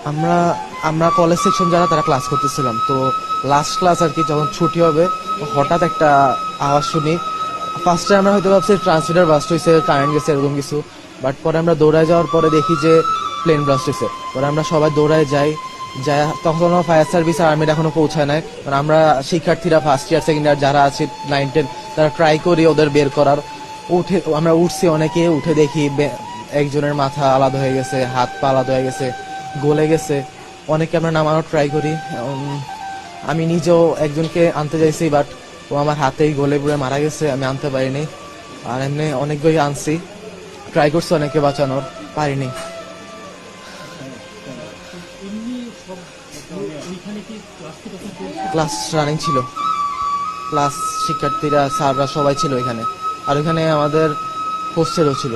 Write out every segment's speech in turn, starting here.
আমরা আমরা college section যারা তারা ক্লাস করতেছিলাম, তো লাস্ট ক্লাস আর কি, যখন ছুটি হবে হঠাৎ একটা আওয়াজ শুনি। ফার্স্টে আমরা হয়তো ভাবছি ট্রান্সমিটার বাস্ট হয়েছে, কারেন্ট গেছে, এরকম কিছু। বাট পরে আমরা দৌড়ায় যাওয়ার পরে দেখি যে প্লেন ব্লাস্ট হয়েছে। পরে আমরা সবাই দৌড়ায় যাই, যাই তখনও ফায়ার সার্ভিস আর আর্মির এখনো পৌঁছায় নাই। মানে আমরা শিক্ষার্থীরা ফার্স্ট ইয়ার সেকেন্ড ইয়ার যারা আছে 9-10 তারা ট্রাই করি ওদের বের করার। আমরা উঠছি, অনেকে উঠে দেখি একজনের মাথা আলাদা হয়ে গেছে, হাত পা আলাদা হয়ে গেছে, গলে গেছে। অনেকে আমরা নামানোর ট্রাই করি। আমি নিজেও একজনকে আনতে চাইছি, বাট ও আমার হাতেই গলে পুড়ে মারা গেছে, আমি আনতে পারিনি। আর এমনি অনেকগুলোই আনছি, ট্রাই করছি অনেকে বাঁচানোর, পারিনি। ক্লাস রানিং ছিল, ক্লাস শিক্ষার্থীরা স্যাররা সবাই ছিল এখানে। আর এখানে আমাদের হোস্টেলও ছিল।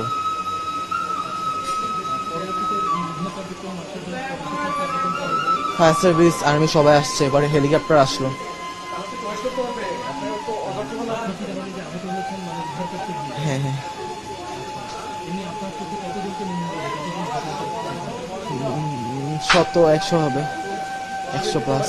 ফায়ার সার্ভিস আর্মি সবাই আসছে, এবারে হেলিকপ্টার আসলো। হ্যাঁ হ্যাঁ, 100 হবে, 100+।